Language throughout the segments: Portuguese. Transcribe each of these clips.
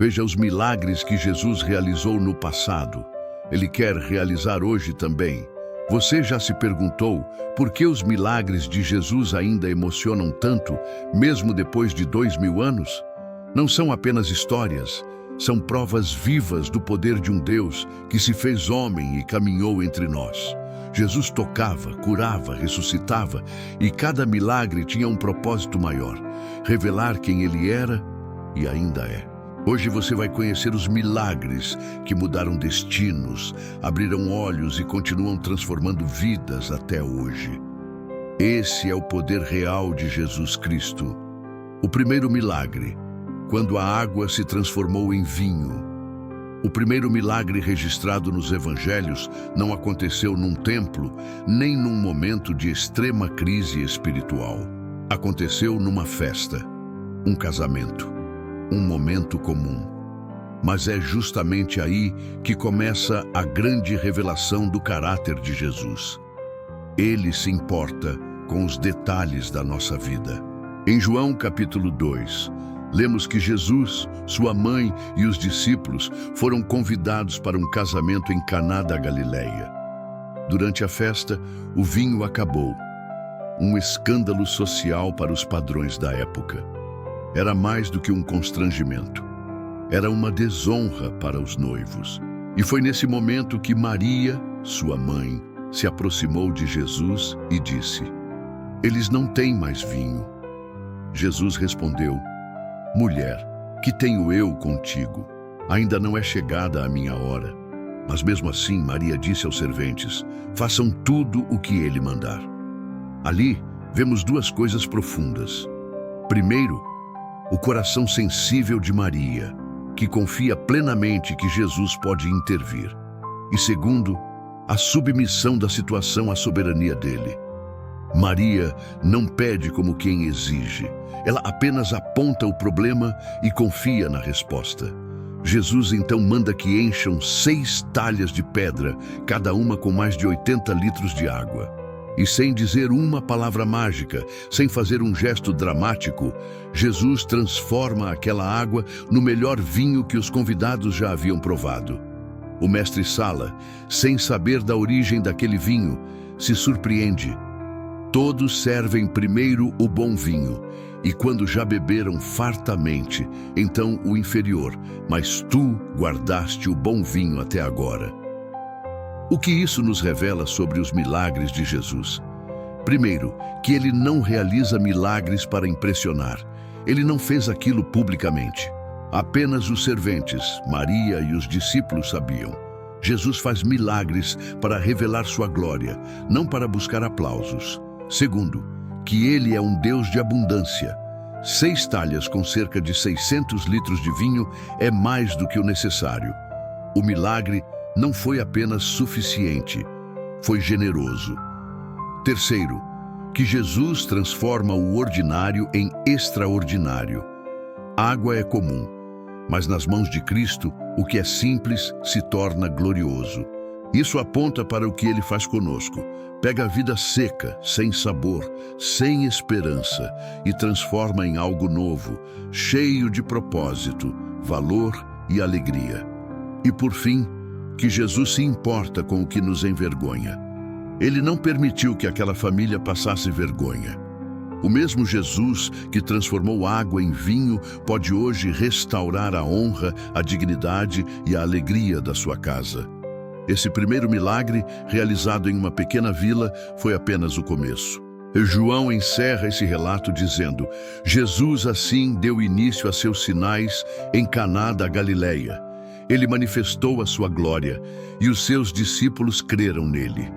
Veja os milagres que Jesus realizou no passado. Ele quer realizar hoje também. Você já se perguntou por que os milagres de Jesus ainda emocionam tanto, mesmo depois de 2000 anos? Não são apenas histórias, são provas vivas do poder de um Deus que se fez homem e caminhou entre nós. Jesus tocava, curava, ressuscitava, e cada milagre tinha um propósito maior: revelar quem ele era e ainda é. Hoje você vai conhecer os milagres que mudaram destinos, abriram olhos e continuam transformando vidas até hoje. Esse é o poder real de Jesus Cristo. O primeiro milagre, quando a água se transformou em vinho. O primeiro milagre registrado nos evangelhos não aconteceu num templo, nem num momento de extrema crise espiritual. Aconteceu numa festa, um casamento. Um momento comum. Mas é justamente aí que começa a grande revelação do caráter de Jesus. Ele se importa com os detalhes da nossa vida. Em João capítulo 2, lemos que Jesus, sua mãe e os discípulos foram convidados para um casamento em Caná da Galileia. Durante a festa, o vinho acabou. Um escândalo social para os padrões da época. Era mais do que um constrangimento. Era uma desonra para os noivos. E foi nesse momento que Maria, sua mãe, se aproximou de Jesus e disse: "Eles não têm mais vinho." Jesus respondeu: "Mulher, que tenho eu contigo? Ainda não é chegada a minha hora." Mas mesmo assim, Maria disse aos serventes: "Façam tudo o que ele mandar." Ali, vemos duas coisas profundas. Primeiro, o coração sensível de Maria, que confia plenamente que Jesus pode intervir. E segundo, a submissão da situação à soberania dele. Maria não pede como quem exige. Ela apenas aponta o problema e confia na resposta. Jesus então manda que encham 6 talhas de pedra, cada uma com mais de 80 litros de água. E sem dizer uma palavra mágica, sem fazer um gesto dramático, Jesus transforma aquela água no melhor vinho que os convidados já haviam provado. O mestre Sala, sem saber da origem daquele vinho, se surpreende. Todos servem primeiro o bom vinho, e quando já beberam fartamente, então o inferior, mas tu guardaste o bom vinho até agora. O que isso nos revela sobre os milagres de Jesus? Primeiro, que ele não realiza milagres para impressionar. Ele não fez aquilo publicamente. Apenas os serventes, Maria e os discípulos sabiam. Jesus faz milagres para revelar sua glória, não para buscar aplausos. Segundo, que ele é um Deus de abundância. 6 talhas com cerca de 600 litros de vinho é mais do que o necessário. O milagre não foi apenas suficiente, foi generoso. Terceiro, que Jesus transforma o ordinário em extraordinário. Água é comum, mas nas mãos de Cristo, o que é simples se torna glorioso. Isso aponta para o que ele faz conosco. Pega a vida seca, sem sabor, sem esperança e transforma em algo novo, cheio de propósito, valor e alegria. E por fim, que Jesus se importa com o que nos envergonha. Ele não permitiu que aquela família passasse vergonha. O mesmo Jesus que transformou água em vinho pode hoje restaurar a honra, a dignidade e a alegria da sua casa. Esse primeiro milagre, realizado em uma pequena vila, foi apenas o começo. João encerra esse relato dizendo: Jesus assim deu início a seus sinais em Caná da Galileia. Ele manifestou a sua glória e os seus discípulos creram nele.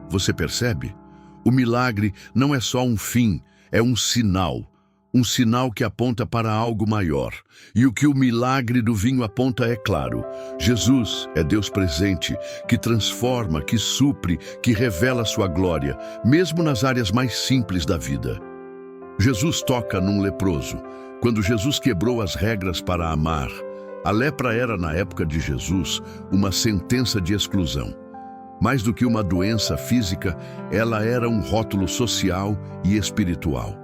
Você percebe? O milagre não é só um fim, é um sinal que aponta para algo maior. E o que o milagre do vinho aponta é claro: Jesus é Deus presente, que transforma, que supre, que revela sua glória, mesmo nas áreas mais simples da vida. Jesus toca num leproso. Quando Jesus quebrou as regras para amar, a lepra era, na época de Jesus, uma sentença de exclusão. Mais do que uma doença física, ela era um rótulo social e espiritual.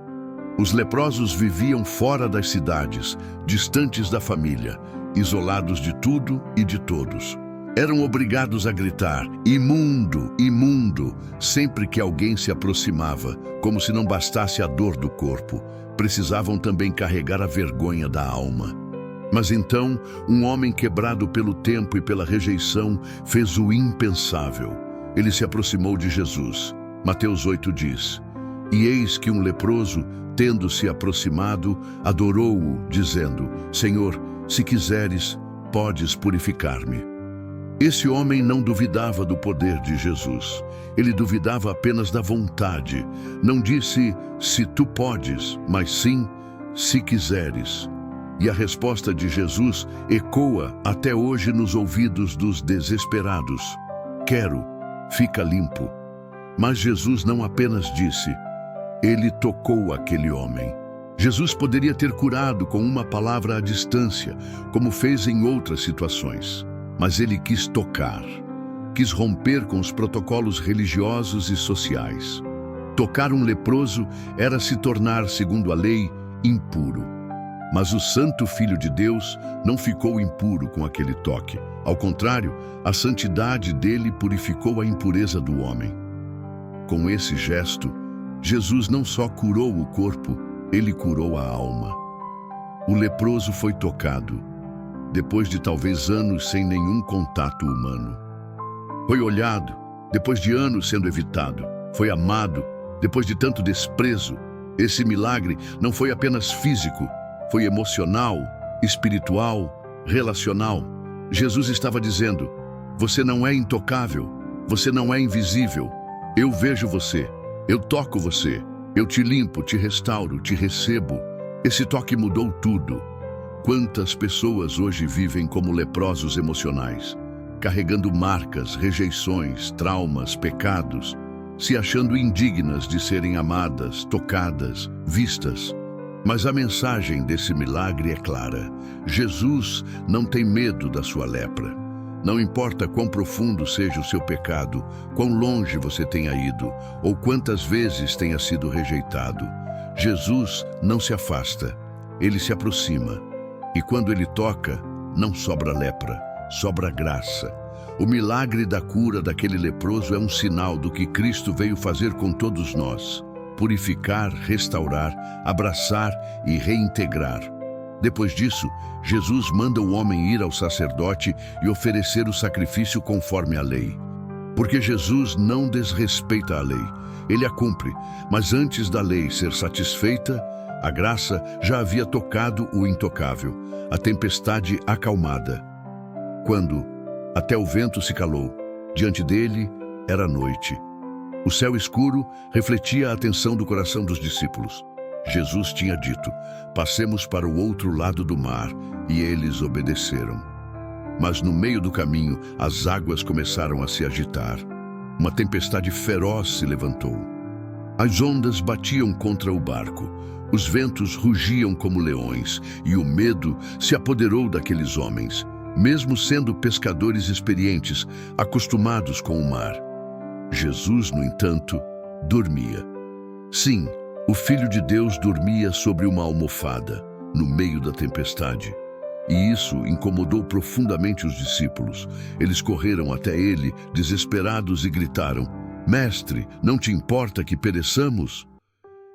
Os leprosos viviam fora das cidades, distantes da família, isolados de tudo e de todos. Eram obrigados a gritar: imundo, imundo, sempre que alguém se aproximava, como se não bastasse a dor do corpo. Precisavam também carregar a vergonha da alma. Mas então, um homem quebrado pelo tempo e pela rejeição fez o impensável. Ele se aproximou de Jesus. Mateus 8 diz: E eis que um leproso, tendo se aproximado, adorou-o, dizendo: Senhor, se quiseres, podes purificar-me. Esse homem não duvidava do poder de Jesus. Ele duvidava apenas da vontade. Não disse, se tu podes, mas sim, se quiseres. E a resposta de Jesus ecoa até hoje nos ouvidos dos desesperados: quero, fica limpo. Mas Jesus não apenas disse, ele tocou aquele homem. Jesus poderia ter curado com uma palavra à distância, como fez em outras situações. Mas ele quis tocar, quis romper com os protocolos religiosos e sociais. Tocar um leproso era se tornar, segundo a lei, impuro. Mas o Santo Filho de Deus não ficou impuro com aquele toque. Ao contrário, a santidade dele purificou a impureza do homem. Com esse gesto, Jesus não só curou o corpo, ele curou a alma. O leproso foi tocado, depois de talvez anos sem nenhum contato humano. Foi olhado, depois de anos sendo evitado. Foi amado, depois de tanto desprezo. Esse milagre não foi apenas físico, foi emocional, espiritual, relacional. Jesus estava dizendo, você não é intocável, você não é invisível. Eu vejo você, eu toco você, eu te limpo, te restauro, te recebo. Esse toque mudou tudo. Quantas pessoas hoje vivem como leprosos emocionais, carregando marcas, rejeições, traumas, pecados, se achando indignas de serem amadas, tocadas, vistas. Mas a mensagem desse milagre é clara. Jesus não tem medo da sua lepra. Não importa quão profundo seja o seu pecado, quão longe você tenha ido, ou quantas vezes tenha sido rejeitado. Jesus não se afasta, ele se aproxima. E quando ele toca, não sobra lepra, sobra graça. O milagre da cura daquele leproso é um sinal do que Cristo veio fazer com todos nós: purificar, restaurar, abraçar e reintegrar. Depois disso, Jesus manda o homem ir ao sacerdote e oferecer o sacrifício conforme a lei. Porque Jesus não desrespeita a lei, ele a cumpre, mas antes da lei ser satisfeita, a graça já havia tocado o intocável, a tempestade acalmada. Quando até o vento se calou, diante dele era noite. O céu escuro refletia a atenção do coração dos discípulos. Jesus tinha dito, passemos para o outro lado do mar, e eles obedeceram. Mas no meio do caminho, as águas começaram a se agitar. Uma tempestade feroz se levantou. As ondas batiam contra o barco. Os ventos rugiam como leões, e o medo se apoderou daqueles homens, mesmo sendo pescadores experientes, acostumados com o mar. Jesus, no entanto, dormia. Sim, o Filho de Deus dormia sobre uma almofada, no meio da tempestade. E isso incomodou profundamente os discípulos. Eles correram até ele, desesperados, e gritaram, Mestre, não te importa que pereçamos?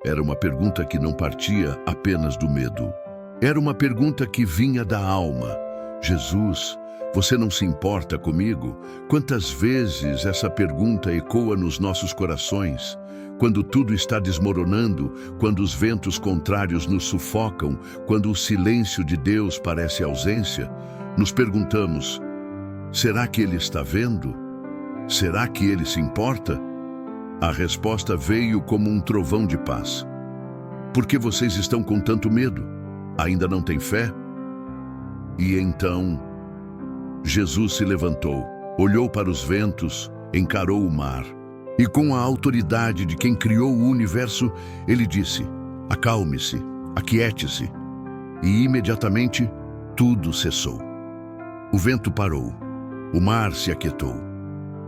Era uma pergunta que não partia apenas do medo. Era uma pergunta que vinha da alma. Jesus, você não se importa comigo? Quantas vezes essa pergunta ecoa nos nossos corações? Quando tudo está desmoronando, quando os ventos contrários nos sufocam, quando o silêncio de Deus parece ausência, nos perguntamos, será que Ele está vendo? Será que Ele se importa? A resposta veio como um trovão de paz. Por que vocês estão com tanto medo? Ainda não têm fé? E então, Jesus se levantou, olhou para os ventos, encarou o mar, e com a autoridade de quem criou o universo, ele disse, acalme-se, aquiete-se. E imediatamente, tudo cessou. O vento parou, o mar se aquietou.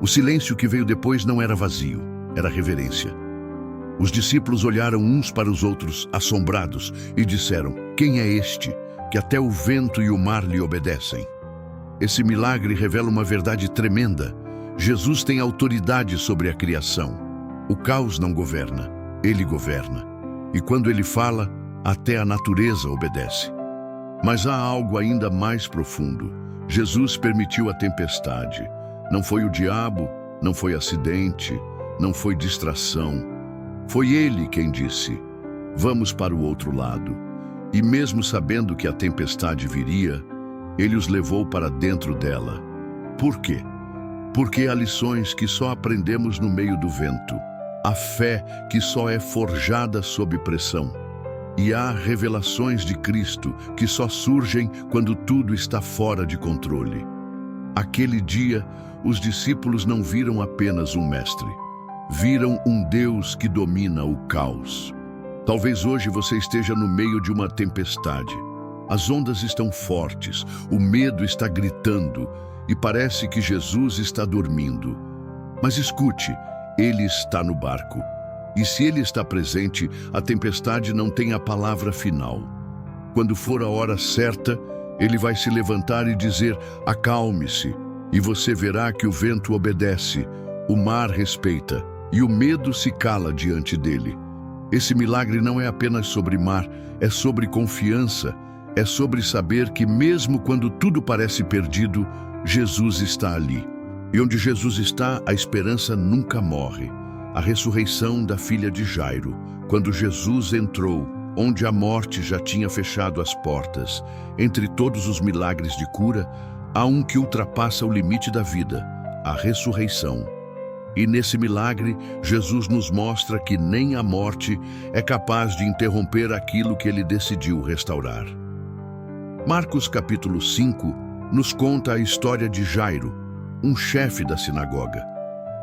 O silêncio que veio depois não era vazio, era reverência. Os discípulos olharam uns para os outros, assombrados, e disseram, quem é este? que até o vento e o mar lhe obedecem. Esse milagre revela uma verdade tremenda. Jesus tem autoridade sobre a criação. O caos não governa, ele governa. E quando ele fala, até a natureza obedece. Mas há algo ainda mais profundo. Jesus permitiu a tempestade. Não foi o diabo, não foi acidente, não foi distração. Foi ele quem disse: vamos para o outro lado. E mesmo sabendo que a tempestade viria, ele os levou para dentro dela. Por quê? Porque há lições que só aprendemos no meio do vento. Há fé que só é forjada sob pressão. E há revelações de Cristo que só surgem quando tudo está fora de controle. Aquele dia, os discípulos não viram apenas um mestre. Viram um Deus que domina o caos. Talvez hoje você esteja no meio de uma tempestade. As ondas estão fortes, o medo está gritando e parece que Jesus está dormindo. Mas escute, ele está no barco. E se ele está presente, a tempestade não tem a palavra final. Quando for a hora certa, ele vai se levantar e dizer: acalme-se, e você verá que o vento obedece, o mar respeita, e o medo se cala diante dele. Esse milagre não é apenas sobre mar, é sobre confiança, é sobre saber que mesmo quando tudo parece perdido, Jesus está ali. E onde Jesus está, a esperança nunca morre. A ressurreição da filha de Jairo, quando Jesus entrou, onde a morte já tinha fechado as portas. Entre todos os milagres de cura, há um que ultrapassa o limite da vida, a ressurreição. E nesse milagre, Jesus nos mostra que nem a morte é capaz de interromper aquilo que ele decidiu restaurar. Marcos capítulo 5 nos conta a história de Jairo, um chefe da sinagoga.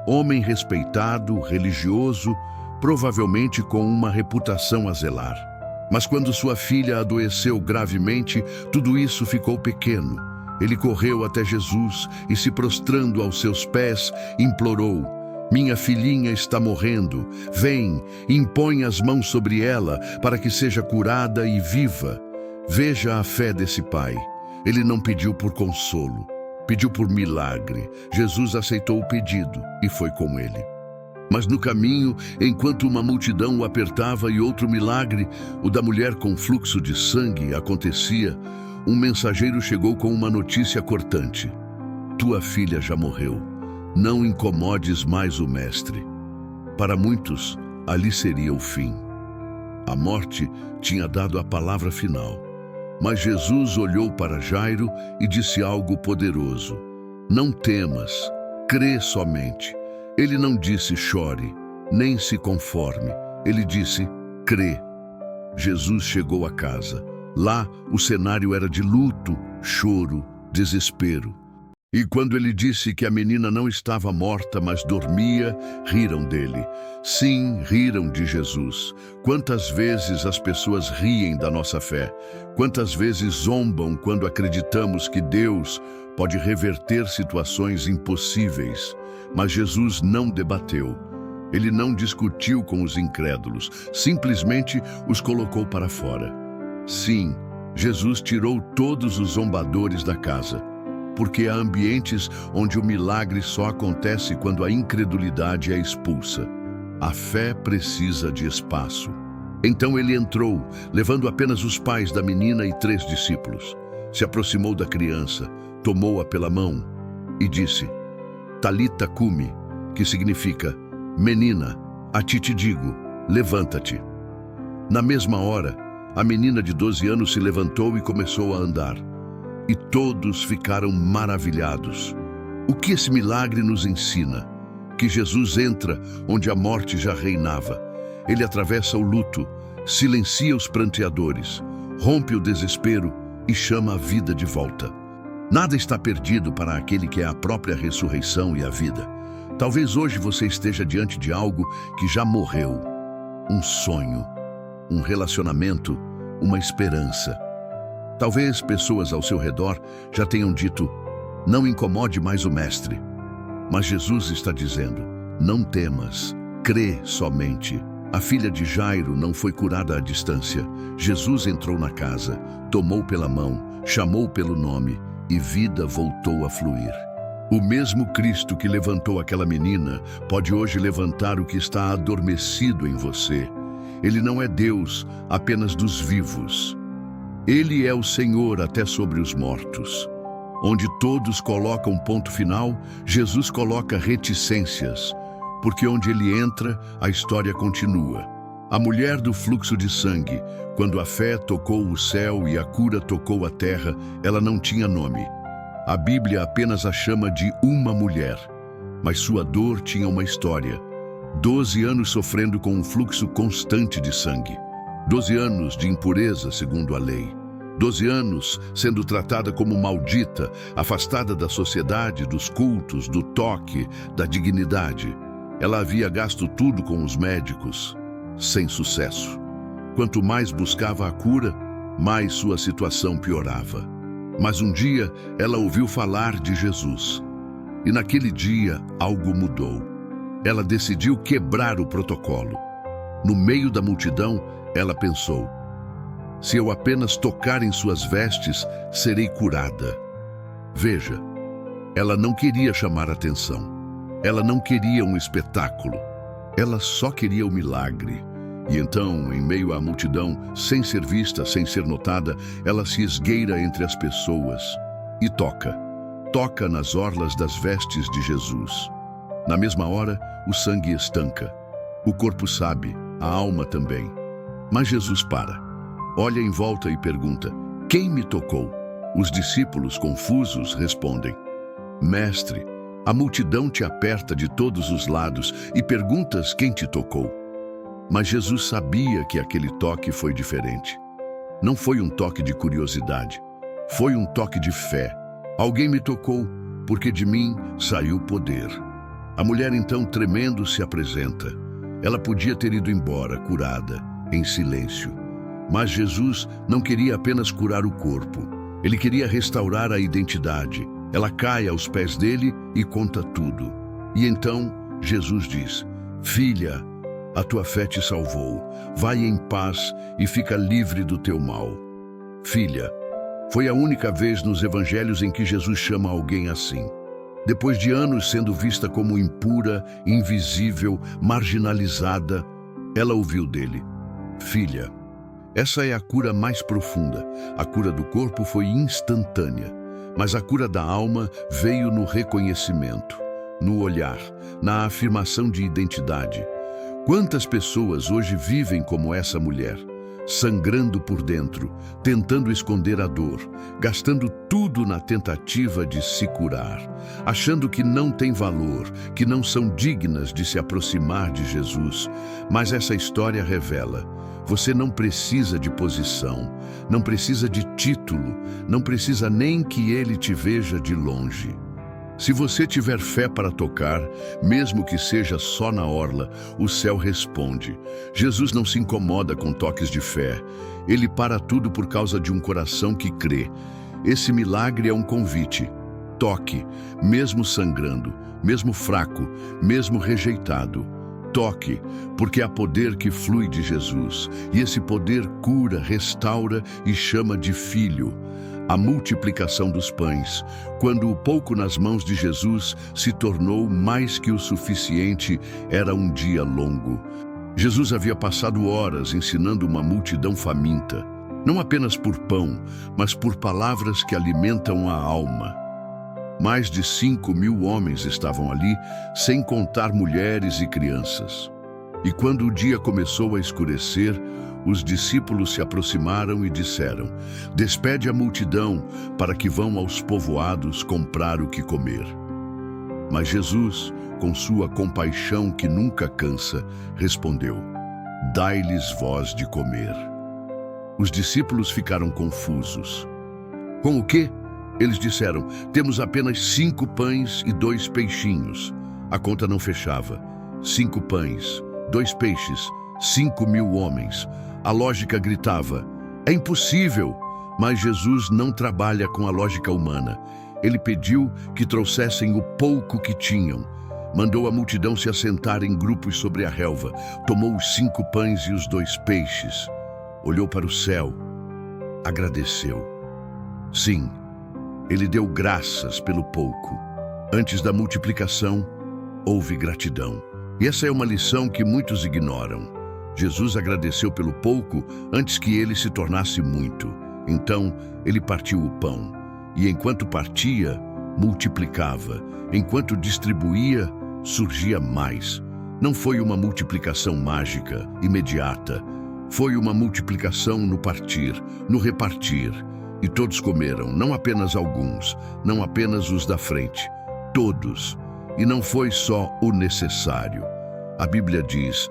Homem respeitado, religioso, provavelmente com uma reputação a zelar. Mas quando sua filha adoeceu gravemente, tudo isso ficou pequeno. Ele correu até Jesus e, se prostrando aos seus pés, implorou: minha filhinha está morrendo. Vem, impõe as mãos sobre ela para que seja curada e viva. Veja a fé desse pai. Ele não pediu por consolo. Pediu por milagre. Jesus aceitou o pedido e foi com ele. Mas no caminho, enquanto uma multidão o apertava e outro milagre, o da mulher com fluxo de sangue, acontecia, um mensageiro chegou com uma notícia cortante: tua filha já morreu. Não incomodes mais o mestre. Para muitos, ali seria o fim. A morte tinha dado a palavra final. Mas Jesus olhou para Jairo e disse algo poderoso: não temas, crê somente. Ele não disse chore, nem se conforme. Ele disse crê. Jesus chegou a casa. Lá, o cenário era de luto, choro, desespero. E quando ele disse que a menina não estava morta, mas dormia, riram dele. Sim, riram de Jesus. Quantas vezes as pessoas riem da nossa fé? Quantas vezes zombam quando acreditamos que Deus pode reverter situações impossíveis? Mas Jesus não debateu. Ele não discutiu com os incrédulos, simplesmente os colocou para fora. Sim, Jesus tirou todos os zombadores da casa. Porque há ambientes onde o milagre só acontece quando a incredulidade é expulsa. A fé precisa de espaço. Então ele entrou, levando apenas os pais da menina e 3 discípulos. Se aproximou da criança, tomou-a pela mão e disse: Talita cumi, que significa: menina, a ti te digo, levanta-te. Na mesma hora, a menina de 12 anos se levantou e começou a andar. E todos ficaram maravilhados. O que esse milagre nos ensina? Que Jesus entra onde a morte já reinava. Ele atravessa o luto, silencia os pranteadores, rompe o desespero e chama a vida de volta. Nada está perdido para aquele que é a própria ressurreição e a vida. Talvez hoje você esteja diante de algo que já morreu. Um sonho, um relacionamento, uma esperança. Talvez pessoas ao seu redor já tenham dito: não incomode mais o mestre. Mas Jesus está dizendo: não temas, crê somente. A filha de Jairo não foi curada à distância. Jesus entrou na casa, tomou pela mão, chamou pelo nome e vida voltou a fluir. O mesmo Cristo que levantou aquela menina pode hoje levantar o que está adormecido em você. Ele não é Deus apenas dos vivos. Ele é o Senhor até sobre os mortos. Onde todos colocam ponto final, Jesus coloca reticências, porque onde ele entra, a história continua. A mulher do fluxo de sangue, quando a fé tocou o céu e a cura tocou a terra, ela não tinha nome. A Bíblia apenas a chama de uma mulher, mas sua dor tinha uma história. 12 anos sofrendo com um fluxo constante de sangue. 12 anos de impureza, segundo a lei. 12 anos sendo tratada como maldita, afastada da sociedade, dos cultos, do toque, da dignidade. Ela havia gasto tudo com os médicos, sem sucesso. Quanto mais buscava a cura, mais sua situação piorava. Mas um dia ela ouviu falar de Jesus. E naquele dia algo mudou. Ela decidiu quebrar o protocolo. No meio da multidão, ela pensou: se eu apenas tocar em suas vestes, serei curada. Veja, ela não queria chamar atenção. Ela não queria um espetáculo. Ela só queria o milagre. E então, em meio à multidão, sem ser vista, sem ser notada, ela se esgueira entre as pessoas e toca nas orlas das vestes de Jesus. Na mesma hora, o sangue estanca. O corpo sabe, a alma também. Mas Jesus para, olha em volta e pergunta: quem me tocou? Os discípulos, confusos, respondem: Mestre, a multidão te aperta de todos os lados e perguntas quem te tocou. Mas Jesus sabia que aquele toque foi diferente. Não foi um toque de curiosidade, foi um toque de fé. Alguém me tocou, porque de mim saiu poder. A mulher então, tremendo, se apresenta. Ela podia ter ido embora, curada, em silêncio. Mas Jesus não queria apenas curar o corpo. Ele queria restaurar a identidade. Ela cai aos pés dele e conta tudo. E então Jesus diz: Filha, a tua fé te salvou. Vai em paz e fica livre do teu mal. Filha, foi a única vez nos evangelhos em que Jesus chama alguém assim. Depois de anos sendo vista como impura, invisível, marginalizada, ela ouviu dele: Filha. Essa é a cura mais profunda. A cura do corpo foi instantânea, mas a cura da alma veio no reconhecimento, no olhar, na afirmação de identidade. Quantas pessoas hoje vivem como essa mulher, sangrando por dentro, tentando esconder a dor, gastando tudo na tentativa de se curar, achando que não tem valor, que não são dignas de se aproximar de Jesus. Mas essa história revela: você não precisa de posição, não precisa de título, não precisa nem que ele te veja de longe. Se você tiver fé para tocar, mesmo que seja só na orla, o céu responde. Jesus não se incomoda com toques de fé. Ele para tudo por causa de um coração que crê. Esse milagre é um convite. Toque, mesmo sangrando, mesmo fraco, mesmo rejeitado. Toque, porque há poder que flui de Jesus. E esse poder cura, restaura e chama de filho. A multiplicação dos pães, quando o pouco nas mãos de Jesus se tornou mais que o suficiente, era um dia longo. Jesus havia passado horas ensinando uma multidão faminta, não apenas por pão, mas por palavras que alimentam a alma. Mais de 5.000 homens estavam ali, sem contar mulheres e crianças. E quando o dia começou a escurecer, os discípulos se aproximaram e disseram: Despede a multidão para que vão aos povoados comprar o que comer. Mas Jesus, com sua compaixão que nunca cansa, respondeu: Dai-lhes vós de comer. Os discípulos ficaram confusos. Com o quê? Eles disseram: Temos apenas 5 pães e 2 peixinhos. A conta não fechava. 5 pães, 2 peixes, 5.000 homens. A lógica gritava: é impossível! Mas Jesus não trabalha com a lógica humana. Ele pediu que trouxessem o pouco que tinham. mandou a multidão se assentar em grupos sobre a relva, tomou os 5 pães e os 2 peixes, olhou para o céu, agradeceu. Sim, ele deu graças pelo pouco. Antes da multiplicação, houve gratidão. E essa é uma lição que muitos ignoram. Jesus agradeceu pelo pouco antes que ele se tornasse muito. Então, ele partiu o pão. E enquanto partia, multiplicava. Enquanto distribuía, surgia mais. Não foi uma multiplicação mágica, imediata. Foi uma multiplicação no partir, no repartir. E todos comeram, não apenas alguns, não apenas os da frente. Todos. E não foi só o necessário. A Bíblia diz: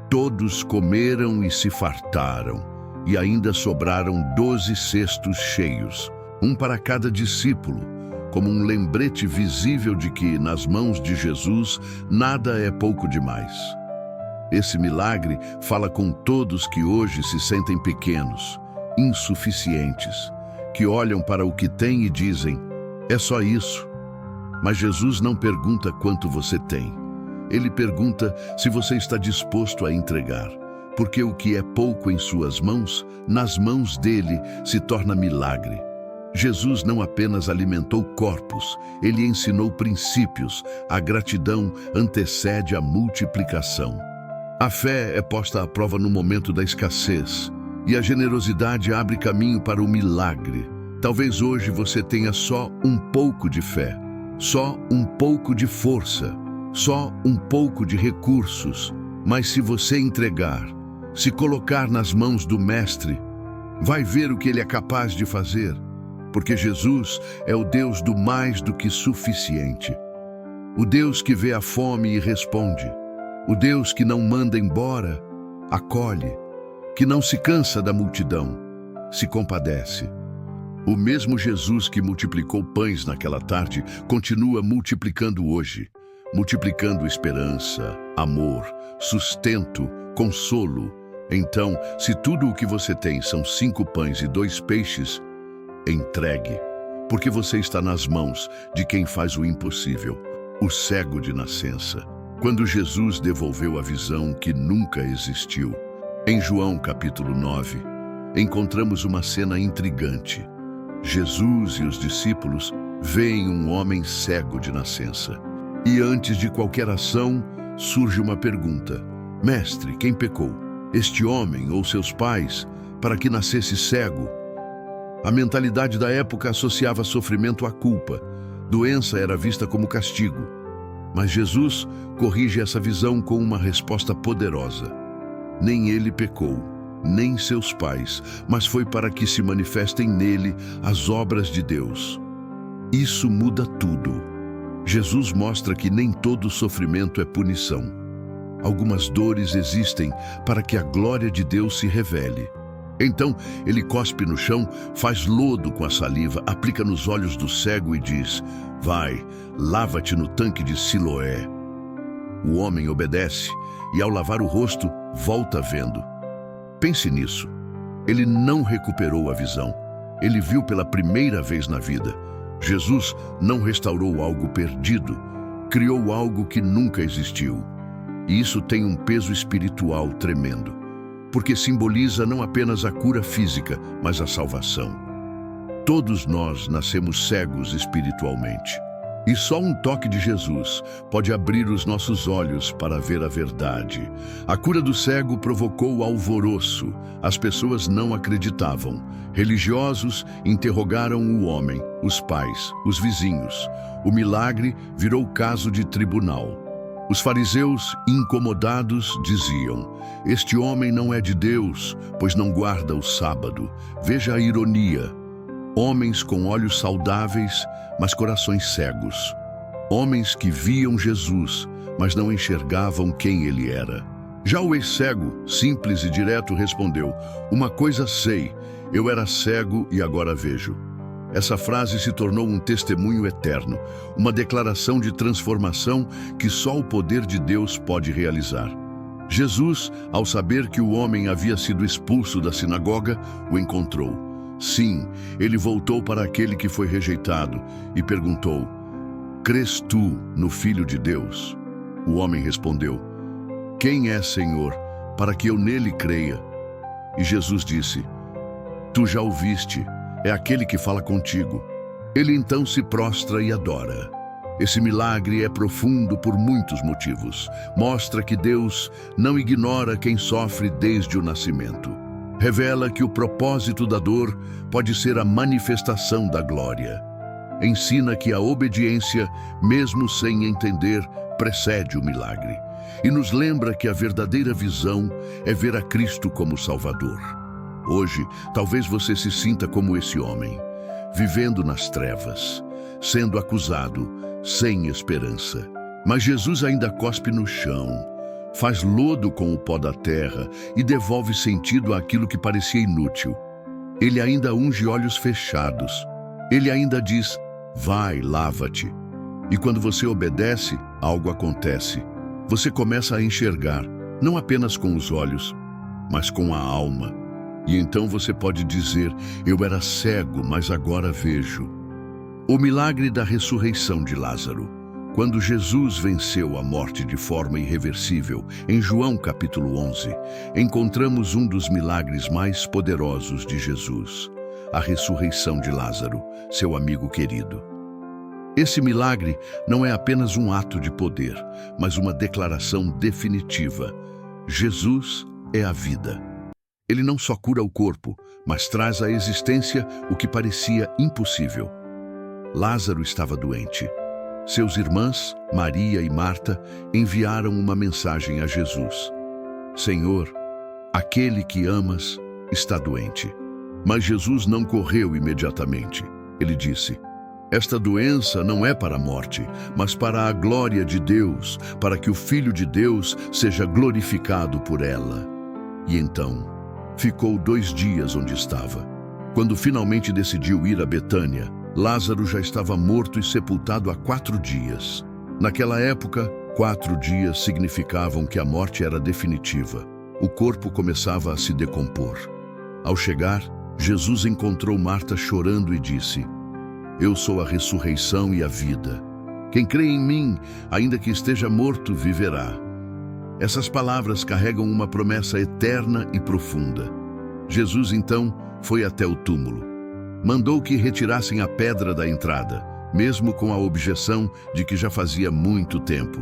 todos comeram e se fartaram, e ainda sobraram 12 cestos cheios, um para cada discípulo, como um lembrete visível de que, nas mãos de Jesus, nada é pouco demais. Esse milagre fala com todos que hoje se sentem pequenos, insuficientes, que olham para o que têm e dizem: é só isso. Mas Jesus não pergunta quanto você tem. Ele pergunta se você está disposto a entregar, porque o que é pouco em suas mãos, nas mãos dele, se torna milagre. Jesus não apenas alimentou corpos, ele ensinou princípios. A gratidão antecede a multiplicação. A fé é posta à prova no momento da escassez, e a generosidade abre caminho para o milagre. Talvez hoje você tenha só um pouco de fé, só um pouco de força, só um pouco de recursos, mas se você entregar, se colocar nas mãos do Mestre, vai ver o que ele é capaz de fazer, porque Jesus é o Deus do mais do que suficiente, o Deus que vê a fome e responde, o Deus que não manda embora, acolhe, que não se cansa da multidão, se compadece. O mesmo Jesus que multiplicou pães naquela tarde continua multiplicando hoje, multiplicando esperança, amor, sustento, consolo. Então, se tudo o que você tem são 5 pães e 2 peixes, entregue, porque você está nas mãos de quem faz o impossível, o cego de nascença. Quando Jesus devolveu a visão que nunca existiu, em João capítulo 9, encontramos uma cena intrigante. Jesus e os discípulos veem um homem cego de nascença. E antes de qualquer ação, surge uma pergunta: Mestre, quem pecou? Este homem ou seus pais, para que nascesse cego? A mentalidade da época associava sofrimento à culpa. Doença era vista como castigo. Mas Jesus corrige essa visão com uma resposta poderosa. Nem ele pecou, nem seus pais, mas foi para que se manifestem nele as obras de Deus. Isso muda tudo. Jesus mostra que nem todo sofrimento é punição. Algumas dores existem para que a glória de Deus se revele. Então, ele cospe no chão, faz lodo com a saliva, aplica nos olhos do cego e diz: vai, lava-te no tanque de Siloé. O homem obedece e, ao lavar o rosto, volta vendo. Pense nisso. Ele não recuperou a visão. Ele viu pela primeira vez na vida. Jesus não restaurou algo perdido, criou algo que nunca existiu. E isso tem um peso espiritual tremendo, porque simboliza não apenas a cura física, mas a salvação. Todos nós nascemos cegos espiritualmente. E só um toque de Jesus pode abrir os nossos olhos para ver a verdade. A cura do cego provocou alvoroço. As pessoas não acreditavam. Religiosos interrogaram o homem, os pais, os vizinhos. O milagre virou caso de tribunal. Os fariseus, incomodados, diziam: este homem não é de Deus, pois não guarda o sábado. Veja a ironia. Homens com olhos saudáveis, mas corações cegos. Homens que viam Jesus, mas não enxergavam quem ele era. Já o ex-cego, simples e direto, respondeu: uma coisa sei, eu era cego e agora vejo. Essa frase se tornou um testemunho eterno, uma declaração de transformação que só o poder de Deus pode realizar. Jesus, ao saber que o homem havia sido expulso da sinagoga, o encontrou. Sim, ele voltou para aquele que foi rejeitado e perguntou: crês tu no Filho de Deus? O homem respondeu: Quem é, Senhor, para que eu nele creia? E Jesus disse: Tu já o viste, é aquele que fala contigo. Ele então se prostra e adora. Esse milagre é profundo por muitos motivos. Mostra que Deus não ignora quem sofre desde o nascimento. Revela que o propósito da dor pode ser a manifestação da glória. Ensina que a obediência, mesmo sem entender, precede o milagre. E nos lembra que a verdadeira visão é ver a Cristo como Salvador. Hoje, talvez você se sinta como esse homem, vivendo nas trevas, sendo acusado, sem esperança. Mas Jesus ainda cospe no chão, faz lodo com o pó da terra e devolve sentido àquilo que parecia inútil. Ele ainda unge olhos fechados. Ele ainda diz: vai, lava-te. E quando você obedece, algo acontece. Você começa a enxergar, não apenas com os olhos, mas com a alma. E então você pode dizer: eu era cego, mas agora vejo. O milagre da ressurreição de Lázaro. Quando Jesus venceu a morte de forma irreversível, em João capítulo 11, encontramos um dos milagres mais poderosos de Jesus, a ressurreição de Lázaro, seu amigo querido. Esse milagre não é apenas um ato de poder, mas uma declaração definitiva. Jesus é a vida. Ele não só cura o corpo, mas traz à existência o que parecia impossível. Lázaro estava doente. Seus irmãs, Maria e Marta, enviaram uma mensagem a Jesus: Senhor, aquele que amas está doente. Mas Jesus não correu imediatamente. Ele disse: esta doença não é para a morte, mas para a glória de Deus, para que o Filho de Deus seja glorificado por ela. E então, ficou 2 dias onde estava. Quando finalmente decidiu ir a Betânia, Lázaro já estava morto e sepultado há 4 dias. Naquela época, 4 dias significavam que a morte era definitiva. O corpo começava a se decompor. Ao chegar, Jesus encontrou Marta chorando e disse: eu sou a ressurreição e a vida. Quem crê em mim, ainda que esteja morto, viverá. Essas palavras carregam uma promessa eterna e profunda. Jesus, então, foi até o túmulo. Mandou que retirassem a pedra da entrada, mesmo com a objeção de que já fazia muito tempo.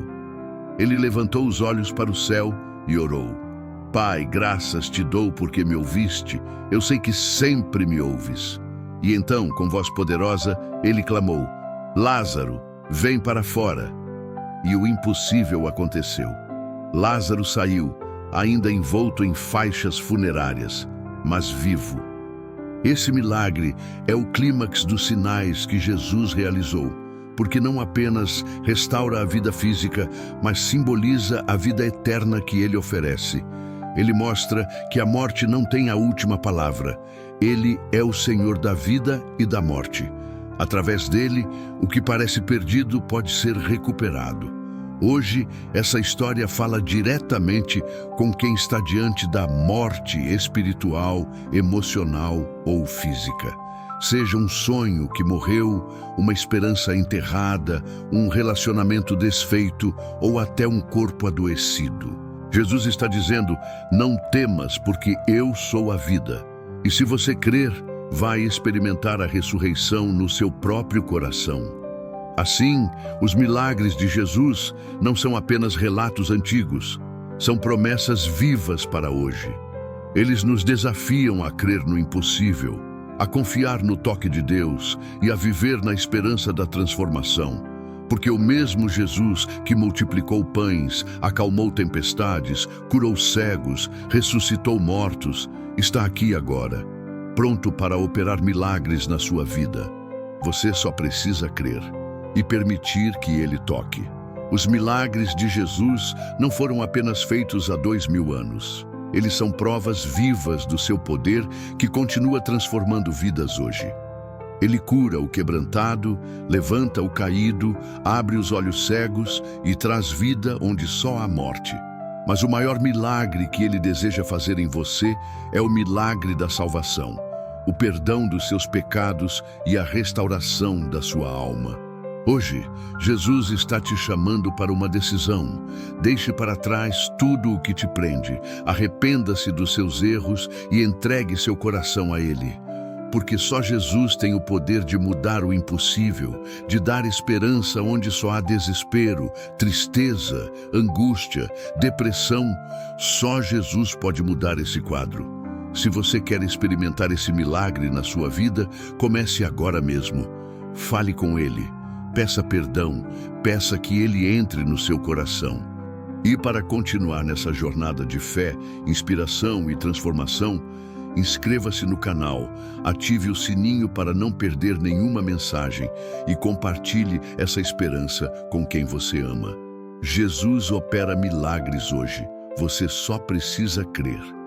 Ele levantou os olhos para o céu e orou: Pai, graças te dou porque me ouviste. Eu sei que sempre me ouves. E então, com voz poderosa, ele clamou: Lázaro, vem para fora. E o impossível aconteceu. Lázaro saiu, ainda envolto em faixas funerárias, mas vivo. Esse milagre é o clímax dos sinais que Jesus realizou, porque não apenas restaura a vida física, mas simboliza a vida eterna que ele oferece. Ele mostra que a morte não tem a última palavra. Ele é o Senhor da vida e da morte. Através dele, o que parece perdido pode ser recuperado. Hoje, essa história fala diretamente com quem está diante da morte espiritual, emocional ou física. Seja um sonho que morreu, uma esperança enterrada, um relacionamento desfeito ou até um corpo adoecido. Jesus está dizendo: não temas, porque eu sou a vida. E se você crer, vai experimentar a ressurreição no seu próprio coração. Assim, os milagres de Jesus não são apenas relatos antigos, são promessas vivas para hoje. Eles nos desafiam a crer no impossível, a confiar no toque de Deus e a viver na esperança da transformação. Porque o mesmo Jesus que multiplicou pães, acalmou tempestades, curou cegos, ressuscitou mortos, está aqui agora, pronto para operar milagres na sua vida. Você só precisa crer e permitir que ele toque. Os milagres de Jesus não foram apenas feitos há 2000 anos. Eles são provas vivas do seu poder que continua transformando vidas hoje. Ele cura o quebrantado, levanta o caído, abre os olhos cegos e traz vida onde só há morte. Mas o maior milagre que ele deseja fazer em você é o milagre da salvação, o perdão dos seus pecados e a restauração da sua alma. Hoje, Jesus está te chamando para uma decisão. Deixe para trás tudo o que te prende, arrependa-se dos seus erros e entregue seu coração a Ele. Porque só Jesus tem o poder de mudar o impossível, de dar esperança onde só há desespero, tristeza, angústia, depressão. Só Jesus pode mudar esse quadro. Se você quer experimentar esse milagre na sua vida, comece agora mesmo. Fale com Ele. Peça perdão, peça que Ele entre no seu coração. E para continuar nessa jornada de fé, inspiração e transformação, inscreva-se no canal, ative o sininho para não perder nenhuma mensagem e compartilhe essa esperança com quem você ama. Jesus opera milagres hoje, você só precisa crer.